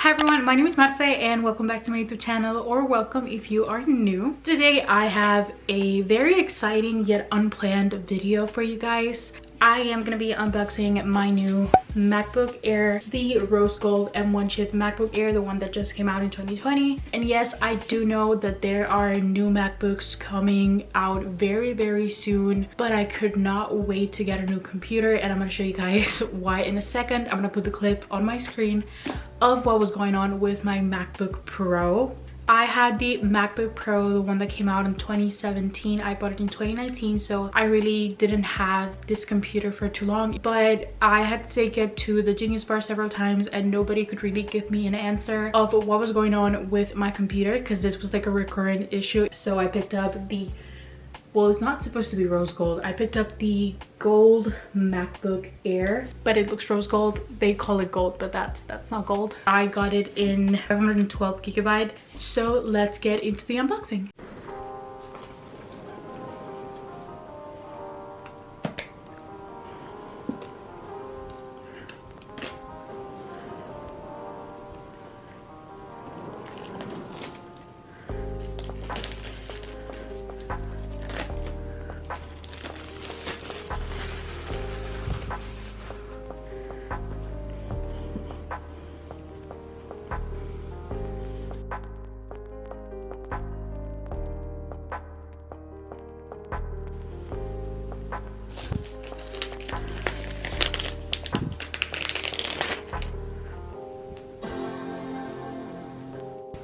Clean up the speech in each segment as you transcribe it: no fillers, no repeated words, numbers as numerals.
Hi everyone, my name is Marce and welcome back to my YouTube channel, or welcome if you are new. Today I have a very exciting yet unplanned video for you guys. I am going to be unboxing my new MacBook Air, the rose gold M1 chip MacBook Air, the one that just came out in 2020. And yes, I do know that there are new MacBooks coming out very soon, but I could not wait to get a new computer, and I'm going to show you guys why in a second. I'm going to put the clip on my screen of what was going on with my MacBook Pro. I had the MacBook Pro, the one that came out in 2017. I bought it in 2019, so I really didn't have this computer for too long. But I had to take it to the Genius Bar several times and nobody could really give me an answer of what was going on with my computer, because this was like a recurrent issue. So I picked up the, well, it's not supposed to be rose gold. I picked up the gold MacBook Air, but it looks rose gold. They call it gold, but that's not gold. I got it in 512 gigabyte. So let's get into the unboxing.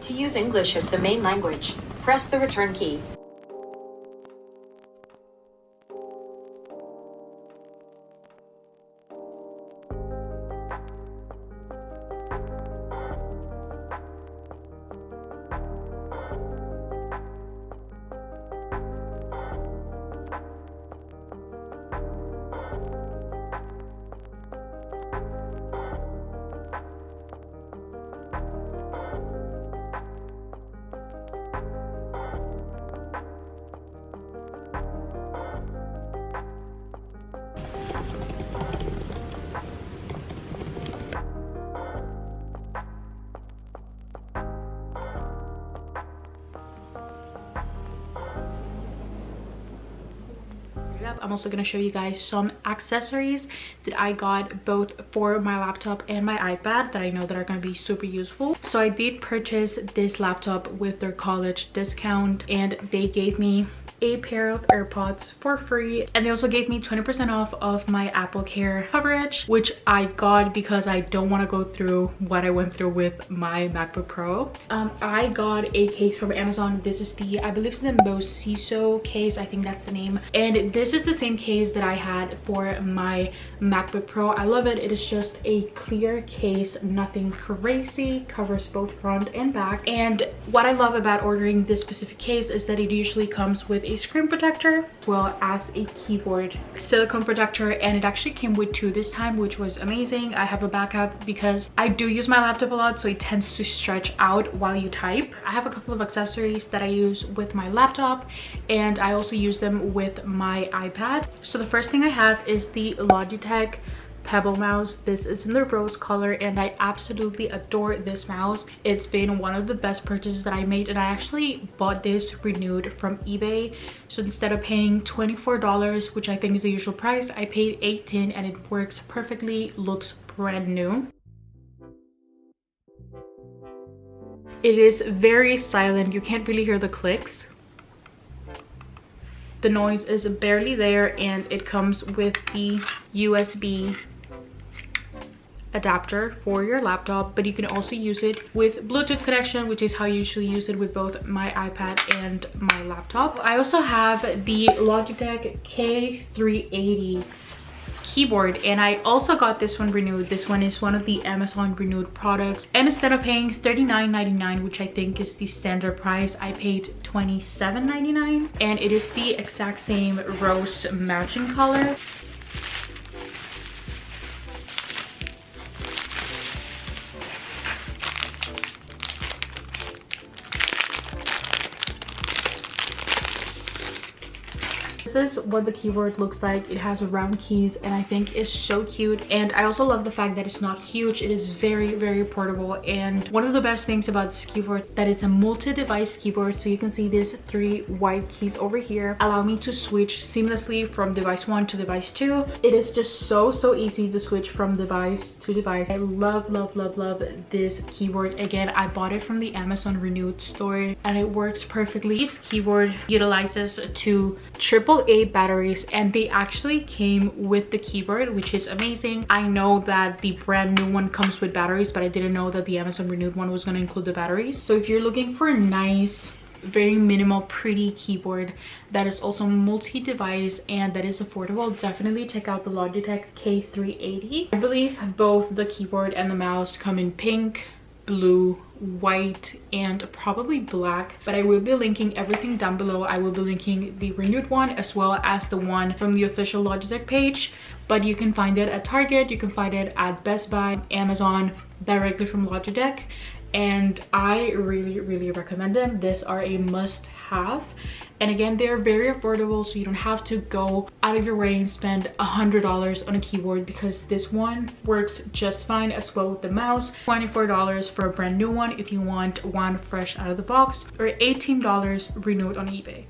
To use English as the main language, press the return key. I'm also going to show you guys some accessories that I got both for my laptop and my iPad that I know that are going to be super useful. So I did purchase this laptop with their college discount, and they gave me a pair of AirPods for free, and they also gave me 20% off of my Apple Care coverage, which I got because I don't want to go through what I went through with my MacBook Pro. I got a case from Amazon. This is the, I believe it's the MacBook case, I think that's the name, and this is the same case that I had for my MacBook Pro. I love it. It is just a clear case, nothing crazy, covers both front and back. And what I love about ordering this specific case is that it usually comes with a screen protector as well as a keyboard silicone protector, and it actually came with two this time, which was amazing. I have a backup because I do use my laptop a lot, so it tends to stretch out while you type. I have a couple of accessories that I use with my laptop, and I also use them with my iPad. So the first thing I have is the Logitech Pebble mouse. This is in the rose color and I absolutely adore this mouse. It's been one of the best purchases that I made, and I actually bought this renewed from eBay. So instead of paying $24, which I think is the usual price, I paid $18, and it works perfectly, looks brand new. It is very silent. You can't really hear the clicks. The noise is barely there, and it comes with the USB adapter for your laptop, but you can also use it with Bluetooth connection, which is how I usually use it with both my iPad and my laptop. I also have the Logitech K380 keyboard, and I also got this one renewed. This one is one of the Amazon renewed products, and instead of paying $39.99, which I think is the standard price, I paid $27.99, and it is the exact same rose matching color. This is what the keyboard looks like. It has round keys and I think it's so cute. And I also love the fact that it's not huge. It is very, very portable. And one of the best things about this keyboard, that it's a multi-device keyboard. So you can see these 3 white keys over here allow me to switch seamlessly from device 1 to device 2. It is just so easy to switch from device to device. I love this keyboard. Again, I bought it from the Amazon Renewed store and it works perfectly. This keyboard utilizes 2 AAA batteries and they actually came with the keyboard, which is amazing. I know that the brand new one comes with batteries, but I didn't know that the Amazon Renewed one was going to include the batteries. So if you're looking for a nice, very minimal, pretty keyboard that is also multi-device and that is affordable, definitely check out the Logitech K380. I believe both the keyboard and the mouse come in pink, blue, white, and probably black, but I will be linking everything down below. I will be linking the Renewed one as well as the one from the official Logitech page, but you can find it at Target, you can find it at Best Buy, Amazon, directly from Logitech, and I really recommend them. These are a must-have, and again, they're very affordable, so you don't have to go out of your way and spend $100 on a keyboard, because this one works just fine as well with the mouse. $24 for a brand new one if you want one fresh out of the box, or $18 Renewed on eBay.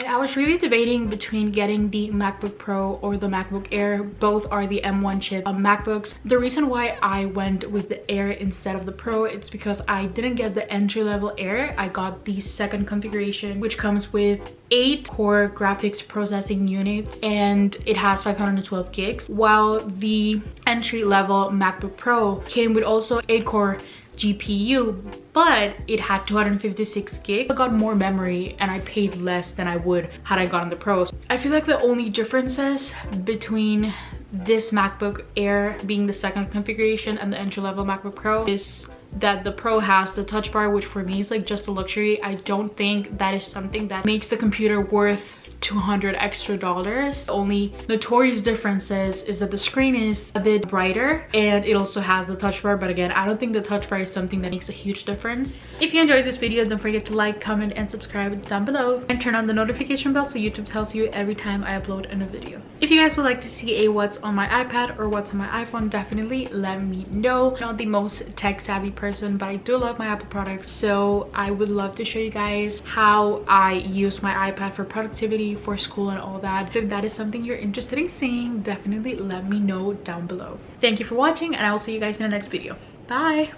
I was really debating between getting the MacBook Pro or the MacBook Air. Both are the M1 chip MacBooks. The reason why I went with the Air instead of the Pro, it's because I didn't get the entry-level Air. I got the second configuration, which comes with 8 core graphics processing units and it has 512 gigs, while the entry-level MacBook Pro came with also 8 core GPU, but it had 256 gigs. I got more memory and I paid less than I would had I gotten the Pro. I feel like the only differences between this MacBook Air being the second configuration and the entry-level MacBook Pro is that the Pro has the touch bar, which for me is like just a luxury. I don't think that is something that makes the computer worth $200 extra. The only notorious differences is that the screen is a bit brighter and it also has the touch bar, but again, I don't think the touch bar is something that makes a huge difference. If you enjoyed this video, don't forget to like, comment, and subscribe down below, and turn on the notification bell so YouTube tells you every time I upload a new video. If you guys would like to see a what's on my iPad or what's on my iPhone, definitely let me know. I'm not the most tech savvy person, but I do love my Apple products, so I would love to show you guys how I use my iPad for productivity, for school, and all that. If that is something you're interested in seeing, definitely let me know down below. Thank you for watching, and I will see you guys in the next video. Bye.